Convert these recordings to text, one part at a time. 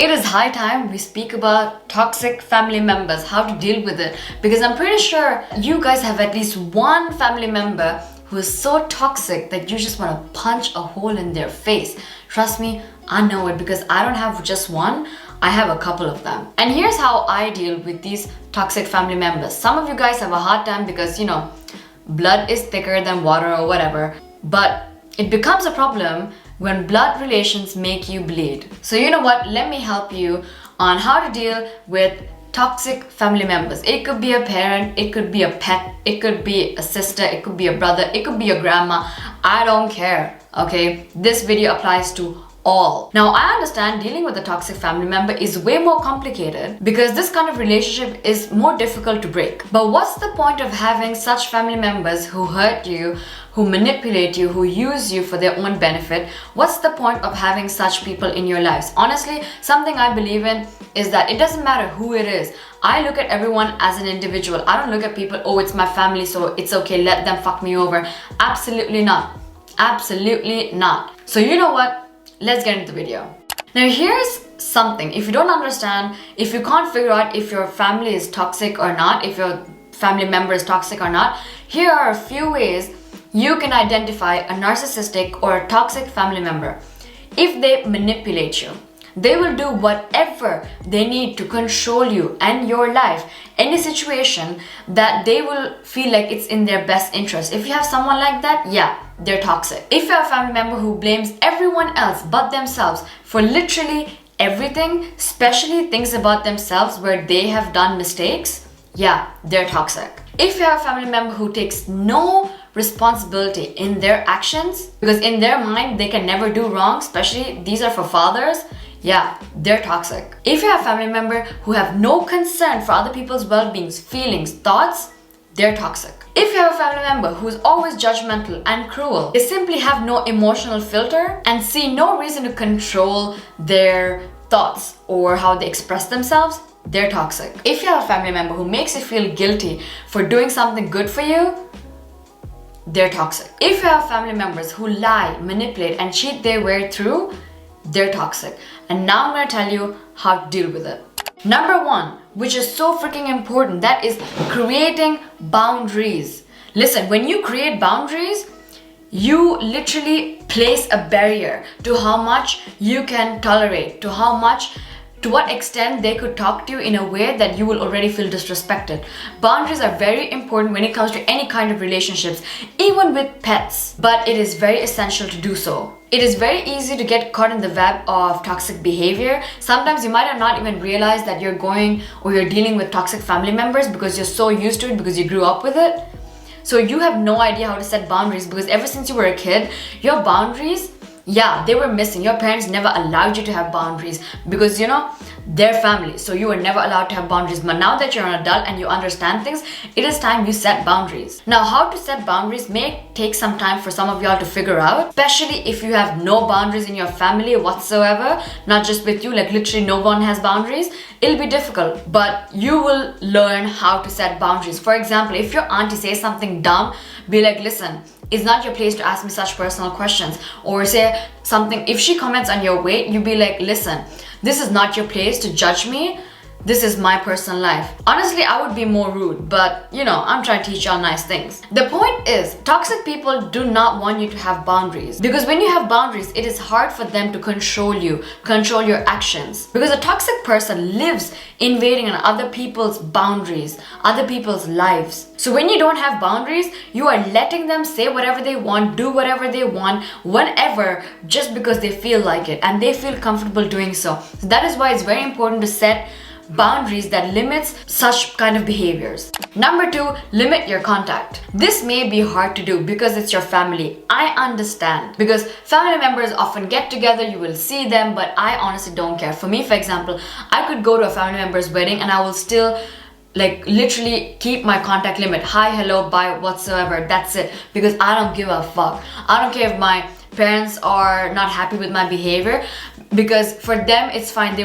It is high time we speak about toxic family members, how to deal with it, because I'm pretty sure you guys have at least one family member who is so toxic that you just want to punch a hole in their face. Trust me, I know it because I don't have just one, I have a couple of them. And here's how I deal with these toxic family members. Some of you guys have a hard time because, blood is thicker than water or whatever, but it becomes a problem when blood relations make you bleed. So you know what, let me help you on how to deal with toxic family members. It could be a parent, it could be a pet, it could be a sister, it could be a brother, it could be a grandma. I don't care, okay? This video applies to all. Now, I understand dealing with a toxic family member is way more complicated because this kind of relationship is more difficult to break. But what's the point of having such family members who hurt you, who manipulate you, who use you for their own benefit? What's the point of having such people in your lives? Honestly, something I believe in is that it doesn't matter who it is. I look at everyone as an individual. I don't look at people, oh, it's my family, so it's okay, let them fuck me over. Absolutely not. Absolutely not. So you know what? Let's get into the video. Now here's something. If you don't understand, if you can't figure out if your family is toxic or not, if your family member is toxic or not, here are a few ways you can identify a narcissistic or a toxic family member. If they manipulate you, they will do whatever they need to control you and your life, any situation that they will feel like it's in their best interest. If you have someone like that, yeah, they're toxic. If you have a family member who blames everyone else but themselves for literally everything, especially things about themselves where they have done mistakes, yeah, they're toxic. If you have a family member who takes no responsibility in their actions, because in their mind they can never do wrong, especially these are for fathers, yeah, they're toxic. If you have a family member who have no concern for other people's well-being, feelings, thoughts, they're toxic. If you have a family member who is always judgmental and cruel, they simply have no emotional filter and see no reason to control their thoughts or how they express themselves, they're toxic. If you have a family member who makes you feel guilty for doing something good for you, they're toxic. If you have family members who lie, manipulate, and cheat their way through, they're toxic. And now I'm going to tell you how to deal with it. Number one, which is so freaking important, that is creating boundaries. Listen, when you create boundaries, you literally place a barrier to how much you can tolerate, to what extent they could talk to you in a way that you will already feel disrespected. Boundaries are very important when it comes to any kind of relationships, even with pets, but it is very essential to do so. It is very easy to get caught in the web of toxic behavior. Sometimes you might have not even realized that you're dealing with toxic family members because you're so used to it because you grew up with it. So you have no idea how to set boundaries because ever since you were a kid, your boundaries, yeah, they were missing. Your parents never allowed you to have boundaries because, they're family. So you were never allowed to have boundaries. But now that you're an adult and you understand things, it is time you set boundaries. Now, how to set boundaries may take some time for some of y'all to figure out, especially if you have no boundaries in your family whatsoever, not just with you, like literally no one has boundaries. It'll be difficult, but you will learn how to set boundaries. For example, if your auntie says something dumb, be like, listen, it's not your place to ask me such personal questions. Or say something, if she comments on your weight, you be like, listen, this is not your place to judge me. This is my personal life. Honestly, I would be more rude, but I'm trying to teach y'all nice things. The point is, toxic people do not want you to have boundaries. Because when you have boundaries, it is hard for them to control you, control your actions. Because a toxic person lives invading on other people's boundaries, other people's lives. So when you don't have boundaries, you are letting them say whatever they want, do whatever they want, whenever, just because they feel like it and they feel comfortable doing so. So that is why it's very important to set boundaries that limits such kind of behaviors. Number two, limit your contact. This may be hard to do because it's your family. I understand because family members often get together, you will see them, but I honestly don't care. For me, for example, I could go to a family member's wedding and I will still literally keep my contact limit. Hi, hello, bye, whatsoever. That's it. Because I don't give a fuck. I don't care if my parents are not happy with my behavior because for them it's fine. They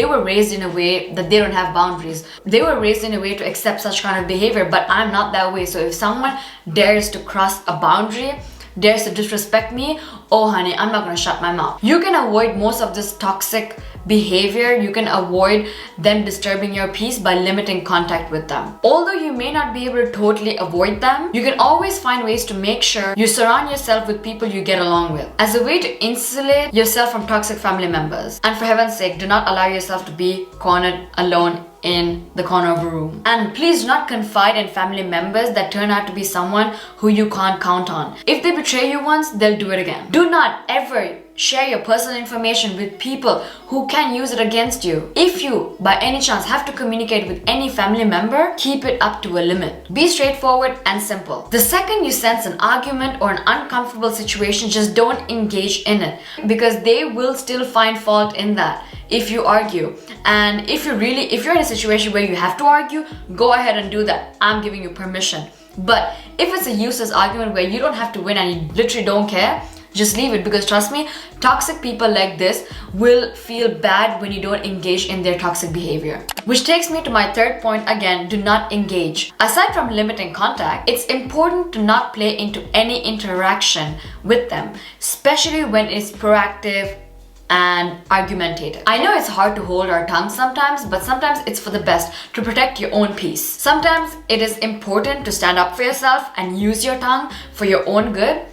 were raised in a way that they don't have boundaries. They were raised in a way to accept such kind of behavior, but I'm not that way. So if someone dares to cross a boundary, dares to disrespect me, oh honey, I'm not gonna shut my mouth. You can avoid most of this toxic behavior, you can avoid them disturbing your peace by limiting contact with them. Although you may not be able to totally avoid them, you can always find ways to make sure you surround yourself with people you get along with as a way to insulate yourself from toxic family members. And for heaven's sake, do not allow yourself to be cornered alone in the corner of a room. And please do not confide in family members that turn out to be someone who you can't count on. If they betray you once, they'll do it again. Do not ever share your personal information with people who can use it against you. If you, by any chance, have to communicate with any family member, keep it up to a limit. Be straightforward and simple. The second you sense an argument or an uncomfortable situation, just don't engage in it, because they will still find fault in that if you argue. And if you're in a situation where you have to argue, go ahead and do that. I'm giving you permission. But if it's a useless argument where you don't have to win and you literally don't care, just leave it, because trust me, toxic people like this will feel bad when you don't engage in their toxic behavior. Which takes me to my third point again, do not engage. Aside from limiting contact, it's important to not play into any interaction with them, especially when it's proactive and argumentative. I know it's hard to hold our tongue sometimes, but sometimes it's for the best to protect your own peace. Sometimes it is important to stand up for yourself and use your tongue for your own good,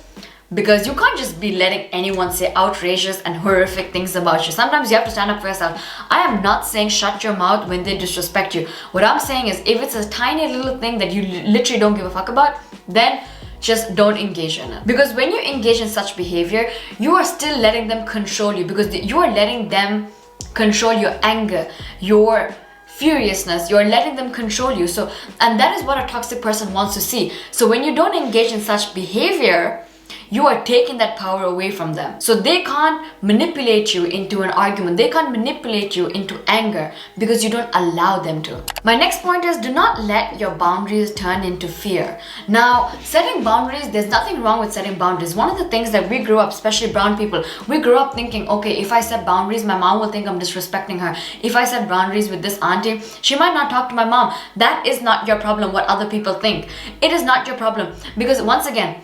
because you can't just be letting anyone say outrageous and horrific things about you. Sometimes you have to stand up for yourself. I am not saying shut your mouth when they disrespect you. What I'm saying is, if it's a tiny little thing that you literally don't give a fuck about, then just don't engage in it. Because when you engage in such behavior, you are still letting them control you, because you are letting them control your anger, your furiousness. You're letting them control you. So, and that is what a toxic person wants to see. So when you don't engage in such behavior, you are taking that power away from them. So they can't manipulate you into an argument. They can't manipulate you into anger, because you don't allow them to. My next point is, do not let your boundaries turn into fear. Now, setting boundaries, there's nothing wrong with setting boundaries. One of the things that we grew up, especially brown people, we grew up thinking, okay, if I set boundaries, my mom will think I'm disrespecting her. If I set boundaries with this auntie, she might not talk to my mom. That is not your problem, what other people think. It is not your problem, because once again,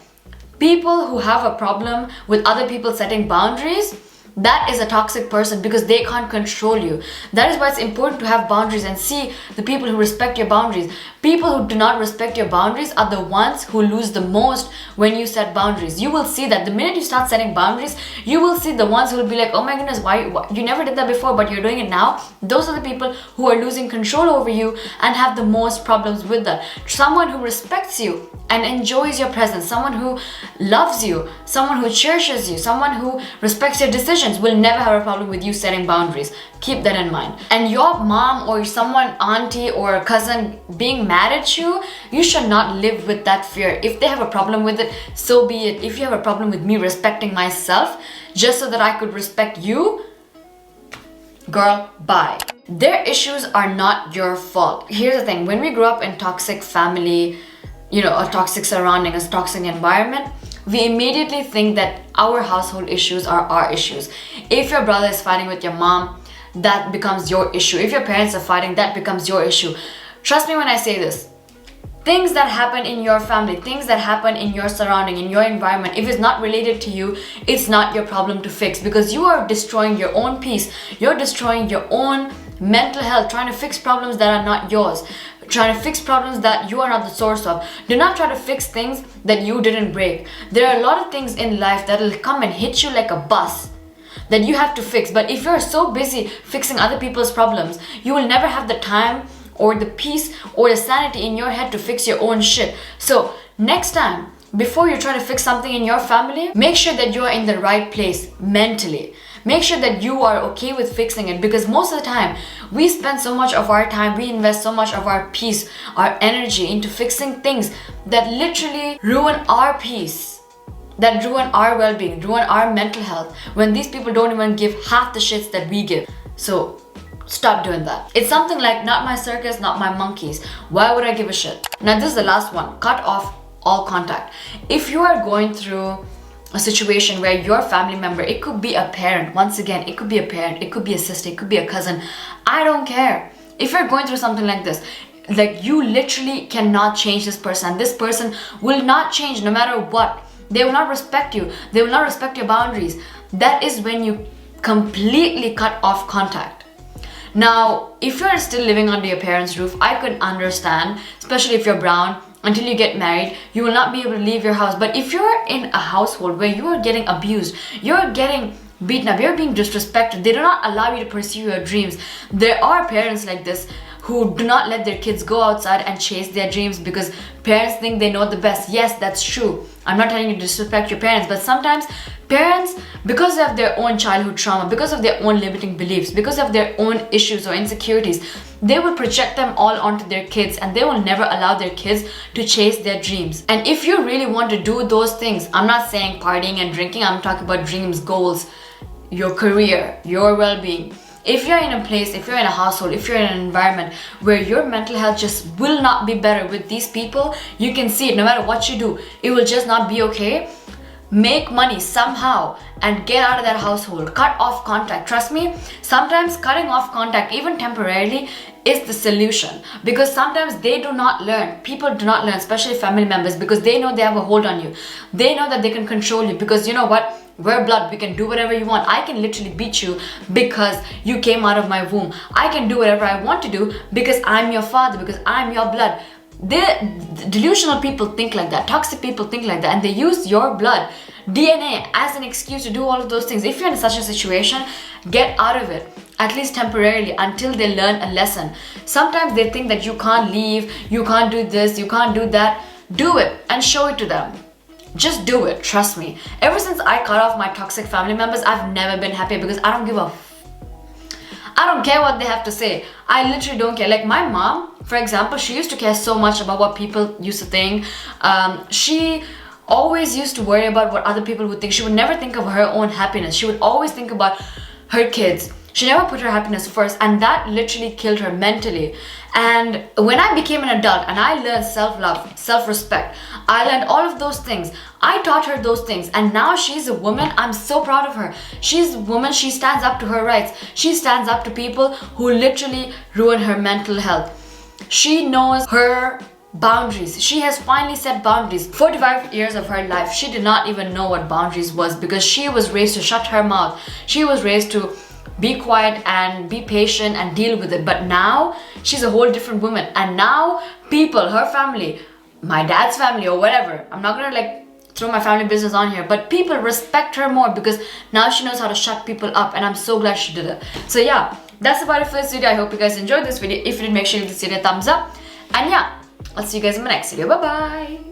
people who have a problem with other people setting boundaries, that is a toxic person, because they can't control you. That is why it's important to have boundaries and see the people who respect your boundaries. People who do not respect your boundaries are the ones who lose the most when you set boundaries. You will see that the minute you start setting boundaries, you will see the ones who will be like, oh my goodness, why you never did that before, but you're doing it now. Those are the people who are losing control over you and have the most problems with that. Someone who respects you and enjoys your presence, someone who loves you, someone who cherishes you, someone who respects your decisions will never have a problem with you setting boundaries. Keep that in mind. And your mom or someone, auntie or a cousin being mad at you, you should not live with that fear. If they have a problem with it, so be it. If you have a problem with me respecting myself just so that I could respect you, girl, bye. Their issues are not your fault. Here's the thing, when we grow up in toxic family, a toxic surrounding, a toxic environment, we immediately think that our household issues are our issues. If your brother is fighting with your mom, that becomes your issue. If your parents are fighting, that becomes your issue. Trust me when I say this. Things that happen in your family, things that happen in your surrounding, in your environment, if it's not related to you, it's not your problem to fix, because you are destroying your own peace. You're destroying your own mental health, trying to fix problems that are not yours, trying to fix problems that you are not the source of. Do not try to fix things that you didn't break. There are a lot of things in life that will come and hit you like a bus that you have to fix. But if you're so busy fixing other people's problems, you will never have the time or the peace or the sanity in your head to fix your own shit. So next time, before you try to fix something in your family, make sure that you are in the right place mentally. Make sure that you are okay with fixing it, because most of the time we spend so much of our time, we invest so much of our peace, our energy into fixing things that literally ruin our peace, that ruin our well-being, ruin our mental health, when these people don't even give half the shits that we give. So stop doing that. It's something like, not my circus, not my monkeys. Why would I give a shit? Now this is the last one. Cut off all contact. If you are going through a situation where your family member, it could be a parent, once again, it could be a parent, it could be a sister, it could be a cousin, I don't care. If you're going through something like this, like, you literally cannot change this person. This person will not change no matter what. They will not respect you. They will not respect your boundaries. That is when you completely cut off contact. Now, if you're still living under your parents' roof, I could understand, especially if you're brown, until you get married, you will not be able to leave your house. But if you're in a household where you are getting abused, you're getting beaten up, you're being disrespected, they do not allow you to pursue your dreams. There are parents like this who do not let their kids go outside and chase their dreams because parents think they know the best. Yes, that's true. I'm not telling you to disrespect your parents, but sometimes parents, because of their own childhood trauma, because of their own limiting beliefs, because of their own issues or insecurities, they will project them all onto their kids and they will never allow their kids to chase their dreams. And if you really want to do those things, I'm not saying partying and drinking, I'm talking about dreams, goals, your career, your well-being. If you're in a place, if you're in a household, if you're in an environment where your mental health just will not be better with these people, you can see it no matter what you do, it will just not be okay. Make money somehow and get out of that household. Cut off contact. Trust me, sometimes cutting off contact, even temporarily, is the solution. Because sometimes they do not learn. People do not learn, especially family members, because they know they have a hold on you. They know that they can control you because you know what? We're blood. We can do whatever you want. I can literally beat you because you came out of my womb. I can do whatever I want to do because I'm your father, because I'm your blood. Delusional people think like that. Toxic people think like that, and they use your blood, DNA, as an excuse to do all of those things. If you're in such a situation, get out of it, at least temporarily, until they learn a lesson. Sometimes they think that you can't leave, you can't do this, you can't do that. Do it and show it to them. Just do it, trust me. Ever since I cut off my toxic family members, I've never been happy because I don't care what they have to say. I literally don't care. Like my mom, for example, she used to care so much about what people used to think. She always used to worry about what other people would think. She would never think of her own happiness. She would always think about her kids. She never put her happiness first, and that literally killed her mentally. And when I became an adult and I learned self-love, self-respect, I learned all of those things. I taught her those things, and now she's a woman. I'm so proud of her. She's a woman. She stands up to her rights. She stands up to people who literally ruin her mental health. She knows her boundaries. She has finally set boundaries. 45 years of her life, she did not even know what boundaries was because she was raised to shut her mouth. She was raised to be quiet and be patient and deal with it. But now she's a whole different woman, and now people, her family, my dad's family or whatever, I'm not gonna like throw my family business on here, but people respect her more because now she knows how to shut people up, and I'm so glad she did it. So yeah, that's about it for this video. I hope you guys enjoyed this video. If you did, make sure you give this video a thumbs up, and yeah, I'll see you guys in my next video. Bye bye.